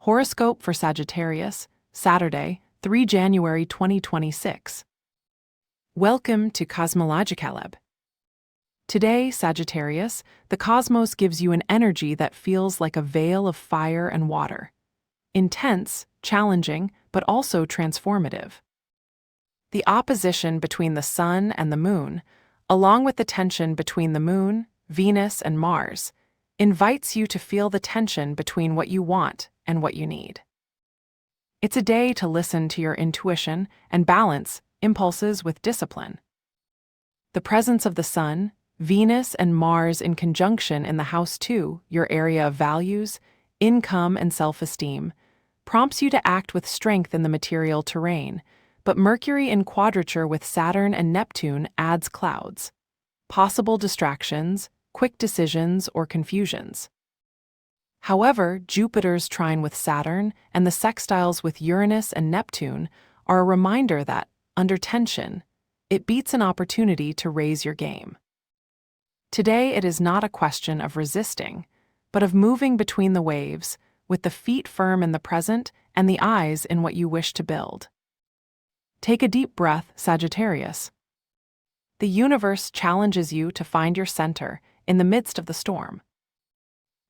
Horoscope for Sagittarius, Saturday, 3 January 2026. Welcome to Cosmological. Today, Sagittarius, the cosmos gives you an energy that feels like a veil of fire and water. Intense, challenging, but also transformative. The opposition between the Sun and the Moon, along with the tension between the Moon, Venus, and Mars, invites you to feel the tension between what you want and what you need. It's a day to listen to your intuition and balance impulses with discipline. The presence of the Sun, Venus, and Mars in conjunction in the House 2, your area of values, income, and self-esteem, prompts you to act with strength in the material terrain, but Mercury in quadrature with Saturn and Neptune adds clouds, possible distractions, quick decisions, or confusions. However, Jupiter's trine with Saturn and the sextiles with Uranus and Neptune are a reminder that, under tension, it beats an opportunity to raise your game. Today it is not a question of resisting, but of moving between the waves, with the feet firm in the present and the eyes in what you wish to build. Take a deep breath, Sagittarius. The universe challenges you to find your center in the midst of the storm.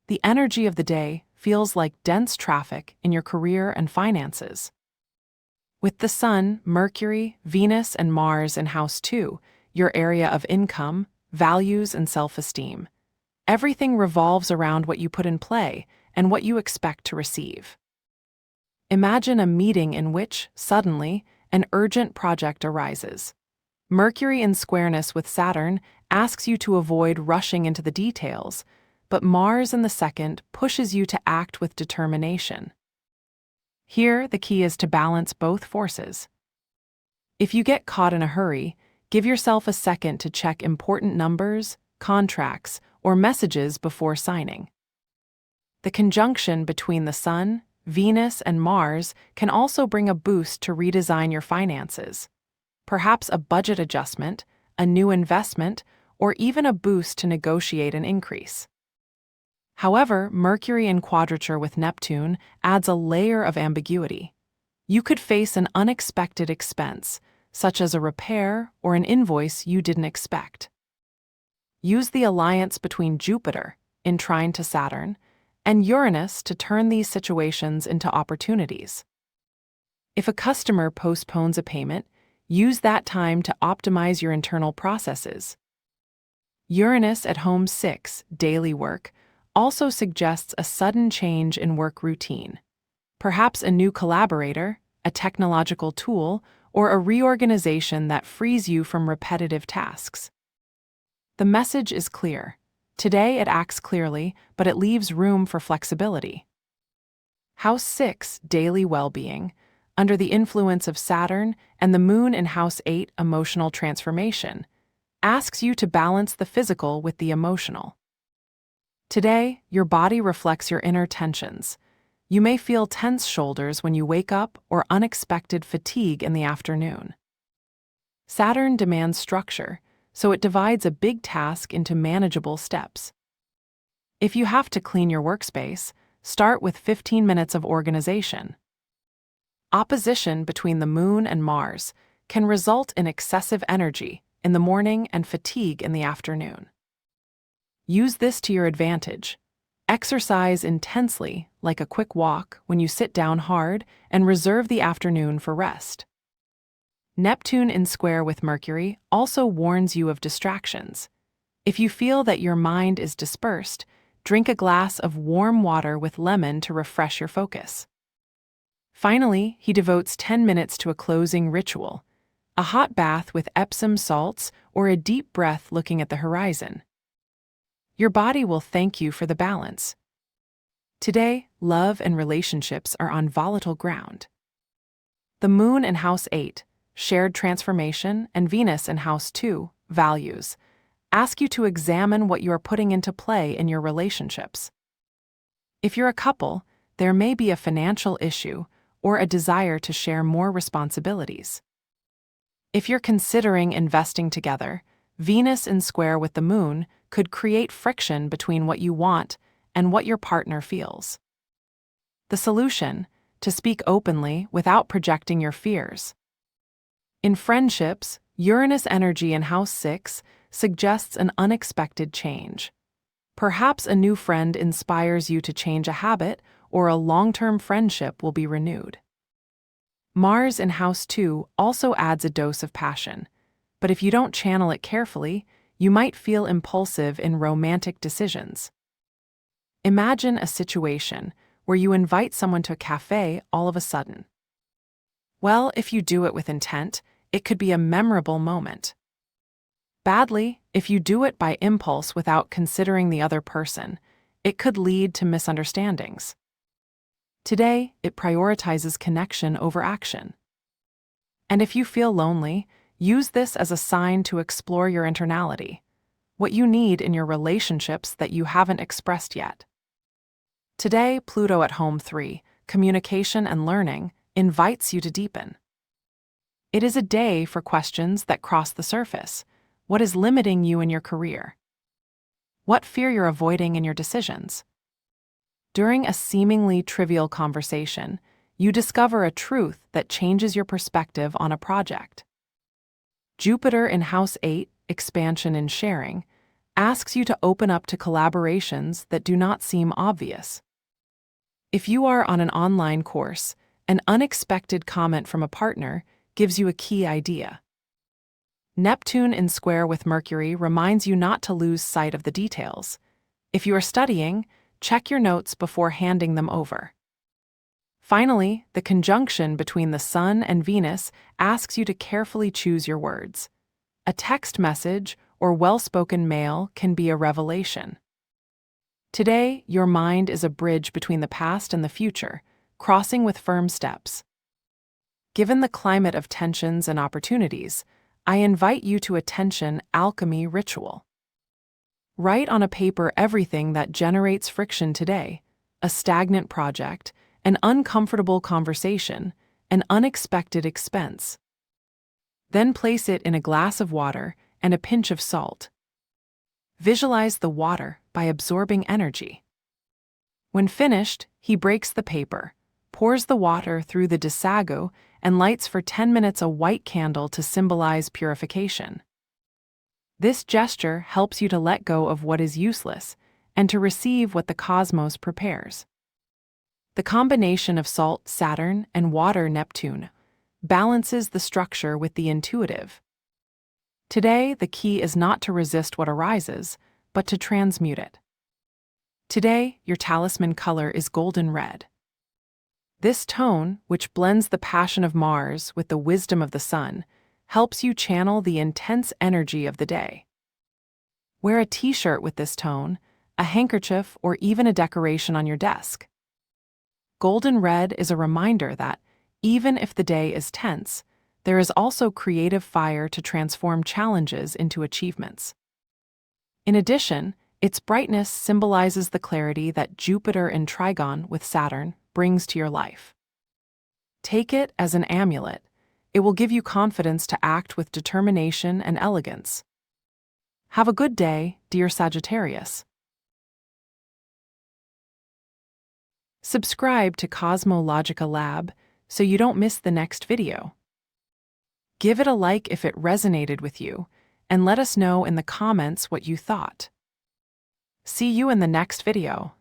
The energy of the day feels like dense traffic in your career and finances. With the Sun, Mercury, Venus, and Mars in House 2, your area of income, values, and self-esteem, everything revolves around what you put in play and what you expect to receive. Imagine a meeting in which, suddenly, an urgent project arises. Mercury in squareness with Saturn asks you to avoid rushing into the details, but Mars in the second pushes you to act with determination. Here, the key is to balance both forces. If you get caught in a hurry, give yourself a second to check important numbers, contracts, or messages before signing. The conjunction between the Sun, Venus, and Mars can also bring a boost to redesign your finances. Perhaps a budget adjustment, a new investment, or even a boost to negotiate an increase. However, Mercury in quadrature with Neptune adds a layer of ambiguity. You could face an unexpected expense, such as a repair or an invoice you didn't expect. Use the alliance between Jupiter, in trine to Saturn, and Uranus to turn these situations into opportunities. If a customer postpones a payment, use that time to optimize your internal processes. Uranus at home 6, daily work, also suggests a sudden change in work routine. Perhaps a new collaborator, a technological tool, or a reorganization that frees you from repetitive tasks. The message is clear. Today it acts clearly, but it leaves room for flexibility. House 6, daily well-being, under the influence of Saturn and the Moon in House 8, emotional transformation, asks you to balance the physical with the emotional. Today, your body reflects your inner tensions. You may feel tense shoulders when you wake up or unexpected fatigue in the afternoon. Saturn demands structure, so it divides a big task into manageable steps. If you have to clean your workspace, start with 15 minutes of organization. Opposition between the Moon and Mars can result in excessive energy in the morning and fatigue in the afternoon. Use this to your advantage. Exercise intensely, like a quick walk, when you sit down hard, and reserve the afternoon for rest. Neptune in square with Mercury also warns you of distractions. If you feel that your mind is dispersed, drink a glass of warm water with lemon to refresh your focus. Finally, he devotes 10 minutes to a closing ritual, a hot bath with Epsom salts or a deep breath looking at the horizon. Your body will thank you for the balance. Today, love and relationships are on volatile ground. The Moon in House 8, shared transformation, and Venus in House 2, values, ask you to examine what you are putting into play in your relationships. If you're a couple, there may be a financial issue or a desire to share more responsibilities. If you're considering investing together, Venus in square with the Moon could create friction between what you want and what your partner feels. The solution: to speak openly without projecting your fears. In friendships, Uranus energy in House 6 suggests an unexpected change. Perhaps a new friend inspires you to change a habit, or a long-term friendship will be renewed. Mars in House 2 also adds a dose of passion, but if you don't channel it carefully, you might feel impulsive in romantic decisions. Imagine a situation where you invite someone to a cafe all of a sudden. Well, if you do it with intent, it could be a memorable moment. Badly, if you do it by impulse without considering the other person, it could lead to misunderstandings. Today, it prioritizes connection over action. And if you feel lonely, use this as a sign to explore your internality, what you need in your relationships that you haven't expressed yet. Today, Pluto at home 3, communication and learning, invites you to deepen. It is a day for questions that cross the surface. What is limiting you in your career? What fear you're avoiding in your decisions? During a seemingly trivial conversation, you discover a truth that changes your perspective on a project. Jupiter in House 8, expansion and sharing, asks you to open up to collaborations that do not seem obvious. If you are on an online course, an unexpected comment from a partner gives you a key idea. Neptune in square with Mercury reminds you not to lose sight of the details. If you are studying, check your notes before handing them over. Finally, the conjunction between the Sun and Venus asks you to carefully choose your words. A text message or well-spoken mail can be a revelation. Today, your mind is a bridge between the past and the future, crossing with firm steps. Given the climate of tensions and opportunities, I invite you to a tension alchemy ritual. Write on a paper everything that generates friction today: a stagnant project, an uncomfortable conversation, an unexpected expense. Then place it in a glass of water and a pinch of salt. Visualize the water by absorbing energy. When finished, he breaks the paper, pours the water through the desagu, and lights for 10 minutes a white candle to symbolize purification. This gesture helps you to let go of what is useless and to receive what the cosmos prepares. The combination of salt Saturn and water Neptune balances the structure with the intuitive. Today, the key is not to resist what arises, but to transmute it. Today, your talisman color is golden red. This tone, which blends the passion of Mars with the wisdom of the Sun, helps you channel the intense energy of the day. Wear a t-shirt with this tone, a handkerchief, or even a decoration on your desk. Golden red is a reminder that, even if the day is tense, there is also creative fire to transform challenges into achievements. In addition, its brightness symbolizes the clarity that Jupiter in trigon with Saturn brings to your life. Take it as an amulet. It will give you confidence to act with determination and elegance. Have a good day, dear Sagittarius. Subscribe to Cosmologica Lab so you don't miss the next video. Give it a like if it resonated with you, and let us know in the comments what you thought. See you in the next video.